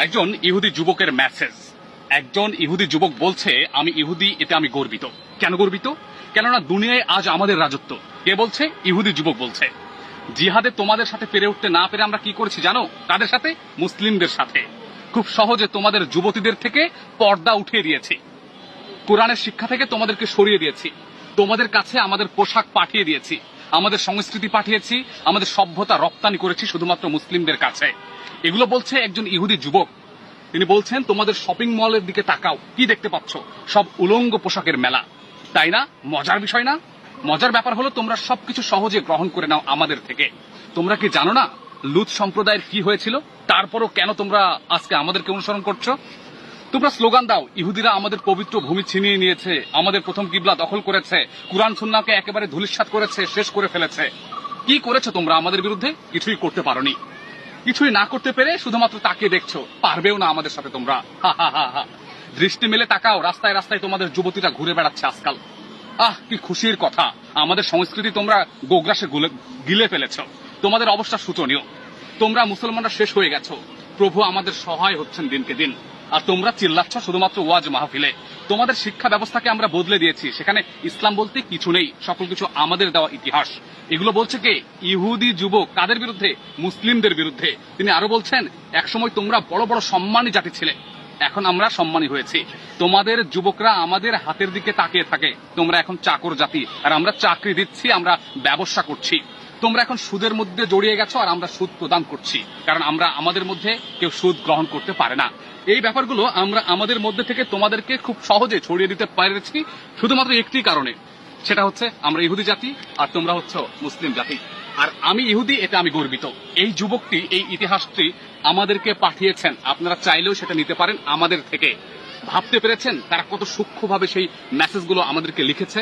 একজন ইহুদি যুবকের মেসেজ। একজন ইহুদি যুবক বলছে, আমি ইহুদি, এতে আমি গর্বিত। কেন গর্বিত? কেননা দুনিয়ায় আজ আমাদের রাজত্ব। কে বলছে? ইহুদি যুবক বলছে। জিহাদে তোমাদের সাথে পেরে উঠতে না পেরে আমরা কি করেছি জানো? কাদের সাথে? মুসলিমদের সাথে। খুব সহজে তোমাদের যুবতীদের থেকে পর্দা উঠিয়ে দিয়েছি, কোরআনের শিক্ষা থেকে তোমাদেরকে সরিয়ে দিয়েছি, তোমাদের কাছে আমাদের পোশাক পাঠিয়ে দিয়েছি, আমাদের সংস্কৃতি পাঠিয়েছি, আমাদের সভ্যতা রপ্তানি করেছি শুধুমাত্র মুসলিমদের কাছে। এগুলো বলছে একজন ইহুদি যুবক। তিনি বলছেন, তোমাদের শপিং মলের দিকে তাকাও, কি দেখতে পাচ্ছ? সব উলঙ্গ পোশাকের মেলা, তাই না? মজার বিষয় না? মজার ব্যাপার হলো তোমরা সবকিছু সহজে গ্রহণ করে নাও আমাদের থেকে। তোমরা কি জানো না লুত সম্প্রদায়ের কি হয়েছিল? তারপরও কেন তোমরা আজকে আমাদেরকে অনুসরণ করছো? তোমরা স্লোগান দাও, ইহুদিরা আমাদের পবিত্র ভূমি ছিনিয়ে নিয়েছে, আমাদের প্রথম কিবলা দখল করেছে, কুরআন সুন্নাহকে একেবারে ধূলিসাৎ করেছে, শেষ করে ফেলেছে। কি করেছো তোমরা আমাদের বিরুদ্ধে? কিছুই করতে পারোনি। কিছুই না করতে পেরে শুধুমাত্র তাকিয়ে দেখছো, পারবেও না আমাদের সাথে তোমরা। হা হা হা হা। দৃষ্টি মেলে তাকাও, রাস্তায় রাস্তায় তোমাদের যুবতীরা ঘুরে বেড়াচ্ছে আজকাল। কি খুশির কথা, আমাদের সংস্কৃতি তোমরা গোগ্রাসে গিলে ফেলেছো। তোমাদের অবস্থা শোচনীয়। তোমরা মুসলমানরা শেষ হয়ে গেছো। প্রভু আমাদের সহায় হচ্ছেন দিনকে দিন, আর তোমরা চিল্লাচ্ছ শুধুমাত্র ওয়াজ মাহফিলে। তোমাদের শিক্ষা ব্যবস্থাকে আমরা বদলে দিয়েছি, সেখানে ইসলাম বলতে কিছু নেই, সকল কিছু আমাদের দেওয়া ইতিহাস। এগুলো বলছে কে? ইহুদি যুবক। কাদের বিরুদ্ধে? মুসলিমদের বিরুদ্ধে। তিনি আরো বলছেন, একসময় তোমরা বড় বড় সম্মানী জাতি ছিলে, এখন আমরা সম্মানী হয়েছি। তোমাদের যুবকরা আমাদের হাতের দিকে তাকিয়ে থাকে, তোমরা এখন চাকর জাতি, আর আমরা চাকরি দিচ্ছি, আমরা ব্যবসা করছি। তোমরা এখন সুদের মধ্যে জড়িয়ে গেছো, আর আমরা সুদ প্রদান করছি, কারণ আমরা আমাদের মধ্যে কেউ সুদ গ্রহণ করতে পারে না। এই ব্যাপারগুলো আমরা আমাদের মধ্যে থেকে তোমাদেরকে খুব সহজে ছড়িয়ে দিতে পেরেছি শুধুমাত্র একটি কারণে, সেটা হচ্ছে আমরা ইহুদি জাতি আর তোমরা হচ্ছ মুসলিম জাতি। আর আমি ইহুদি, এতে আমি গর্বিত। এই যুবকটি, এই ইতিহাসটি আমাদেরকে পাঠিয়েছেন, আপনারা চাইলেও সেটা নিতে পারেন আমাদের থেকে। ভাবতে পেরেছেন তারা কত সূক্ষ্মভাবে সেই মেসেজগুলো আমাদেরকে লিখেছে?